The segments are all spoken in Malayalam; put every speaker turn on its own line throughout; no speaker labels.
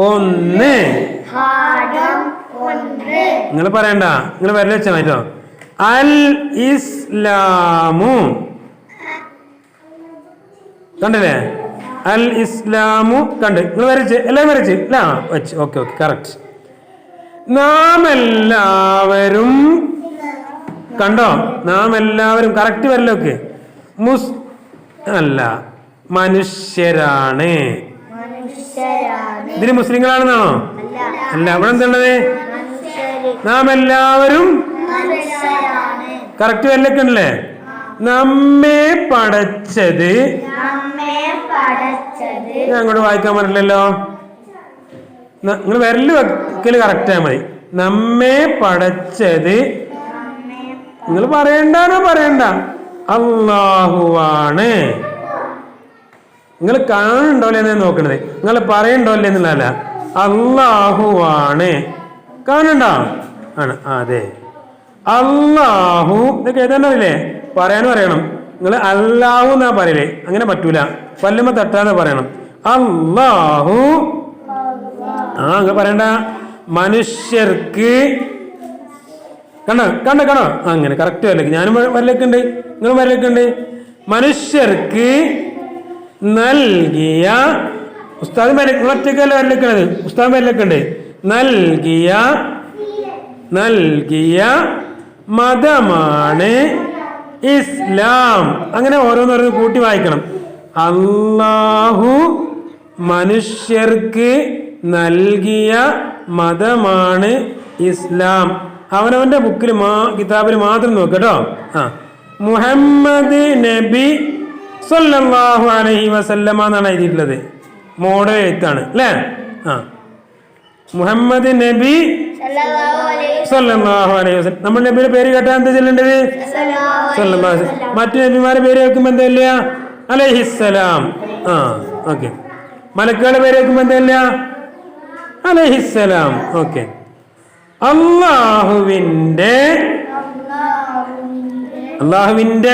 ഒന്ന്. നിങ്ങൾ പറയണ്ട, നിങ്ങൾ വരല വെച്ചാൽ മതിയോ. അൽ ഇസ്ലാമു കണ്ടില്ലേ? അൽ ഇസ്ലാമു കണ്ട്. നിങ്ങൾ വരച്ച് എല്ലാം വരച്ച് അല്ല വെച്ച്. Okay okay correct. നാം എല്ലാവരും കണ്ടോ? നാം എല്ലാവരും കറക്റ്റ് വരലൊക്കെ. അല്ല മനുഷ്യരാണ്. ഇതിന് മുസ്ലിങ്ങളാണെന്നാണോ? അല്ല. അവിടെ എന്തുള്ളത്? നാം എല്ലാവരും കറക്റ്റ് വരലൊക്കെ ഉണ്ടല്ലേ. നമ്മെ പടച്ചത് ഞാൻ അങ്ങോട്ട് വായിക്കാൻ പറ്റില്ലല്ലോ. നിങ്ങൾ വിരല് വെക്കല് കറക്റ്റാ മതി. നമ്മെ പടച്ചത് നിങ്ങൾ പറയണ്ടാനോ? പറയണ്ട. അല്ലാഹുവാണ്. നിങ്ങൾ കാണുന്നുണ്ടോ അല്ലേ നോക്കണത്, നിങ്ങൾ പറയണ്ടോ അല്ലേ എന്നുള്ളതല്ല. അല്ലാഹുവാണ്. കാണുന്നുണ്ടോ? ആണ്. അതെ. അല്ലാഹു ഇതൊക്കെ ഏതാണ്ടല്ലേ പറയാനും അറിയണം. നിങ്ങൾ അല്ലാഹു എന്നാ പറയലേ, അങ്ങനെ പറ്റൂല. പല്ലുമ്മ തട്ടാന്ന് പറയണം. അല്ലാഹു. നിങ്ങൾ പറയണ്ട. മനുഷ്യർക്ക് കണ്ടോ കണ്ടോ കണ്ടോ? അങ്ങനെ കറക്റ്റ് വരലേക്ക്. ഞാനും വരലേക്കുണ്ട്, നിങ്ങളും വരലേക്കുണ്ട്. മനുഷ്യർക്ക് നൽകിയ ഉസ്താദ് ഒറ്റക്കല്ല വരലേക്കണത്, ഉസ്താദ് വരലേക്കുണ്ട്. നൽകിയ മതമാണ് ഇസ്ലാം. അങ്ങനെ ഓരോന്നോരോന്ന് കൂട്ടി വായിക്കണം. അല്ലാഹു മനുഷ്യർക്ക് നൽകിയ മതമാണ് ഇസ്ലാം. അവനവന്റെ ബുക്കിൽ കിതാബിൽ മാത്രം നോക്കട്ടോ. മുഹമ്മദ് നബി സല്ലല്ലാഹു അലൈഹി വസല്ലമ എന്നാണ് എഴുതിയിട്ടുള്ളത്. മോഡൽ എഴുത്താണ് അല്ലേ? മുഹമ്മദ് നബി സല്ലല്ലാഹു അലൈഹി വസല്ലം. നമ്മുടെ നബിയുടെ പേര് കേട്ടാൽ എന്താ ചെല്ലേണ്ടത്? സല്ലല്ലാഹു അലൈഹി വസല്ലം. മറ്റു നബിമാരുടെ പേര് വെക്കുമ്പോൾ എന്താ ഇല്ല? അലൈഹിസ്സലാം. ഓക്കെ. മലക്കുകളുടെ പേര് വെക്കുമ്പോൾ എന്താ ഇല്ല? അലൈഹിസ്സലാം. ഓക്കെ. അള്ളാഹുവിന്റെ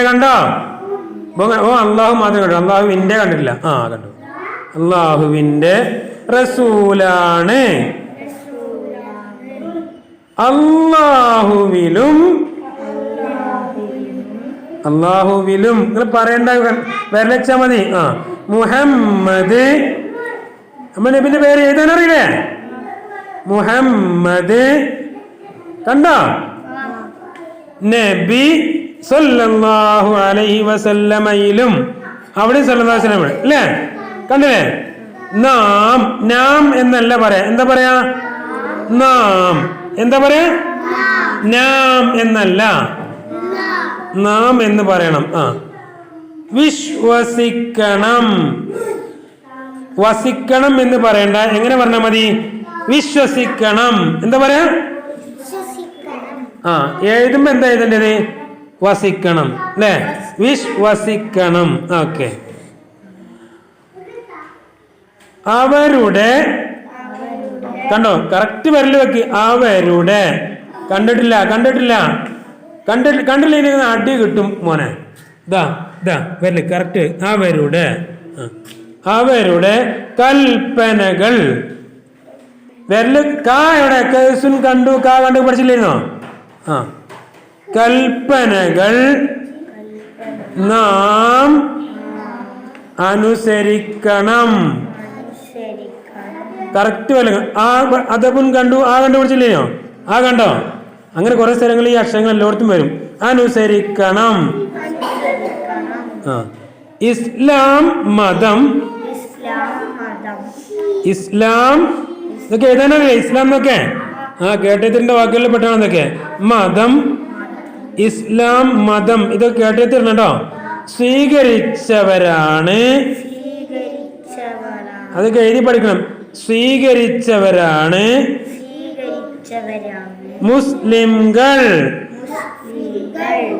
കണ്ടോ? ഓ അള്ളാഹു മാത്രം കണ്ടോ? അള്ളാഹുവിന്റെ കണ്ടിട്ടില്ല. കണ്ടു. അള്ളാഹുവിന്റെ റസൂലാണ്. അള്ളാഹുവിലും നിങ്ങൾ പറയണ്ട, വരലച്ചാ മതി. മുഹമ്മദ്. നമ്മുടെ നബിന്റെ പേര് എഴുതാനറിയില്ലേ? മുഹമ്മദ് കണ്ടോ? നബി സല്ലല്ലാഹു അലൈഹി വസല്ലമയിലും അവിടെ സല്ലല്ലാഹു അലൈഹി വസല്ലം അല്ലേ? കണ്ടില്ലേ? നാം എന്നല്ല പറയാ. എന്താ പറയാ? നാം. എന്താ പറയാ? നാം എന്നല്ല, നാം എന്ന് പറയണം. വിശ്വസിക്കണം. വസിക്കണം എന്ന് പറയണ്ട. എങ്ങനെ പറഞ്ഞാൽ മതി? വിശ്വസിക്കണം. എന്താ പറയാ? എഴുതുമ്പോ എന്താ എഴുതേണ്ടത്? വസിക്കണം അല്ലേ? വിശ്വസിക്കണം. ഓക്കെ. അവരുടെ കണ്ടോ? കറക്റ്റ് വരല് വെക്ക്. അവരുടെ കണ്ടിട്ടില്ല ഇനി അടി കിട്ടും മോനെ. ഇതാ വരല് കറക്റ്റ്. അവരുടെ കൽപ്പനകൾ. വരല് എവിടെ? കണ്ടു പഠിച്ചില്ലായിരുന്നോ? കൽപ്പനകൾ നാം അനുസരിക്കണം. കറക്റ്റ് വല്ല അതപ്പുൻ കണ്ടു പഠിച്ചില്ലേനോ? കണ്ടോ? അങ്ങനെ കുറെ സ്ഥലങ്ങളിൽ ഈ അക്ഷരങ്ങൾ എല്ലായിടത്തും വരും. അനുസരിക്കണം. ഇസ്ലാം മതം. ഇസ്ലാം ഇതൊക്കെ എഴുതാനറിയില്ല. ഇസ്ലാം എന്നൊക്കെ കേട്ടെത്തിരേണ്ട വാക്കുകളിൽ പെട്ടാണ് ഇതൊക്കെ. മതം, ഇസ്ലാം മതം ഇതൊക്കെ കേട്ടെത്തിരണ്ടോ? സ്വീകരിച്ചവരാണ്. അതൊക്കെ എഴുതി പഠിക്കണം. സ്വീകരിച്ചവരാണ് മുസ്ലിംകൾ.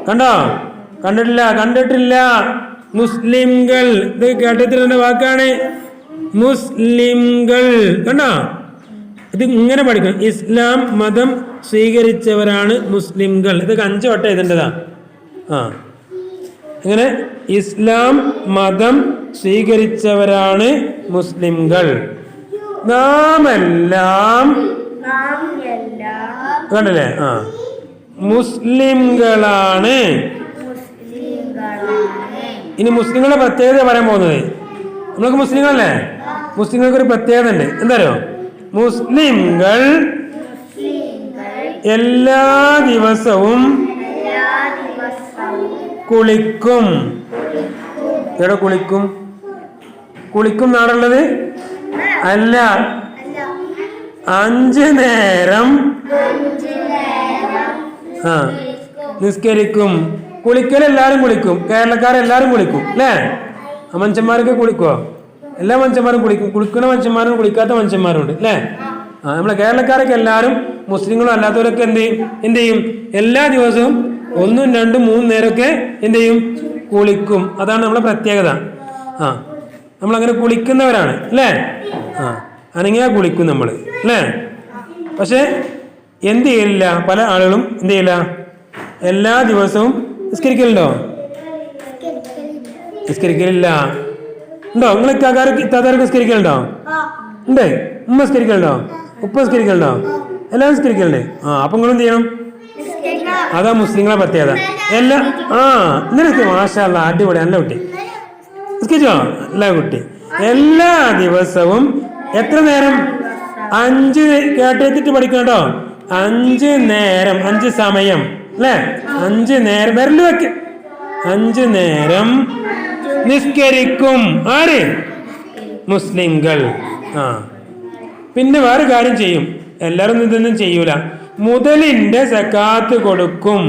കണ്ടോ? കണ്ടിട്ടില്ല. മുസ്ലിംകൾ ഇത് കേട്ടെത്തിരേണ്ട വാക്കാണ്. മുസ്ലിംകൾ കണ്ടോ? ഇത് ഇങ്ങനെ പഠിക്കണം. ഇസ്ലാം മതം സ്വീകരിച്ചവരാണ് മുസ്ലിംകൾ. ഇതൊക്കെ 5 വട്ടം എഴുതേണ്ടതാ. ഇങ്ങനെ ഇസ്ലാം മതം സ്വീകരിച്ചവരാണ് മുസ്ലിംകൾ. നാം എല്ലാം കണ്ടില്ലേ? ആ, മുസ്ലിംകളാണ്. ഇനി മുസ്ലിങ്ങളുടെ പ്രത്യേകത പറയാൻ പോകുന്നത്. നമ്മളൊക്കെ മുസ്ലിങ്ങളല്ലേ? മുസ്ലിങ്ങൾക്ക് ഒരു പ്രത്യേകത ഉണ്ട്. എന്തായാലും മുസ്ലിങ്ങൾ എല്ലാ ദിവസവും കുളിക്കും. എവിടെ കുളിക്കും? കുളിക്കും നാടുള്ളത് അല്ല, 5 നേരം നിസ്കരിക്കും. കുളിക്കൽ എല്ലാരും കുളിക്കും. കേരളക്കാരെല്ലാരും കുളിക്കും അല്ലേ? മനുഷ്യന്മാരൊക്കെ കുളിക്കുവോ? എല്ലാ മനുഷ്യന്മാരും കുളിക്കും. കുളിക്കുന്ന മനുഷ്യന്മാരും കുളിക്കാത്ത മനുഷ്യന്മാരുണ്ട് അല്ലേ? നമ്മളെ കേരളക്കാരൊക്കെ എല്ലാവരും, മുസ്ലിങ്ങളും അല്ലാത്തവരൊക്കെ എന്ത് ചെയ്യും? എല്ലാ ദിവസവും 1, 2, 3 നേരമൊക്കെ എന്ത് ചെയ്യും? കുളിക്കും. അതാണ് നമ്മളെ പ്രത്യേകത. നമ്മളങ്ങനെ കുളിക്കുന്നവരാണ് അല്ലേ? അനങ്ങിയാ കുളിക്കും നമ്മൾ അല്ലേ? പക്ഷെ എന്ത് ചെയ്യില്ല, പല ആളുകളും എന്ത് ചെയ്യില്ല, എല്ലാ ദിവസവും നിസ്കരിക്കലുണ്ടോ? നിസ്കരിക്കലില്ല. ഉണ്ടോ? നിങ്ങൾ ഇത്താത്താരൊക്കെ നിസ്കരിക്കലുണ്ടോ? ഉണ്ട്. ഉമ്മ നിസ്കരിക്കലുണ്ടോ? ഉപ്പ നിസ്കരിക്കലുണ്ടോ? എല്ലാവരും നിസ്കരിക്കലുണ്ട്. അപ്പൊ നിങ്ങൾ എന്ത് ചെയ്യണം? അതാ മുസ്ലിങ്ങളെ പ്രത്യേകത. ഇന്നലെ മാഷാ അല്ലാഹ്, അടിപൊളി, നല്ല കുട്ടി നിസ്കരിച്ചോ? നല്ല കുട്ടി. എല്ലാ ദിവസവും എത്ര നേരം? 5 കേട്ടെത്തിട്ട് പഠിക്കണം കേട്ടോ. 5 നേരം, 5 സമയം അല്ലേ? 5 നേരം വരല് വെക്ക. 5 നേരം നിസ്കരിക്കും. ആര്? മുസ്ലിങ്ങൾ. പിന്നെ വേറെ കാര്യം ചെയ്യും. എല്ലാവരും ഇതൊന്നും ചെയ്യൂല. മുതലിന്റെ സക്കാത്ത് കൊടുക്കും.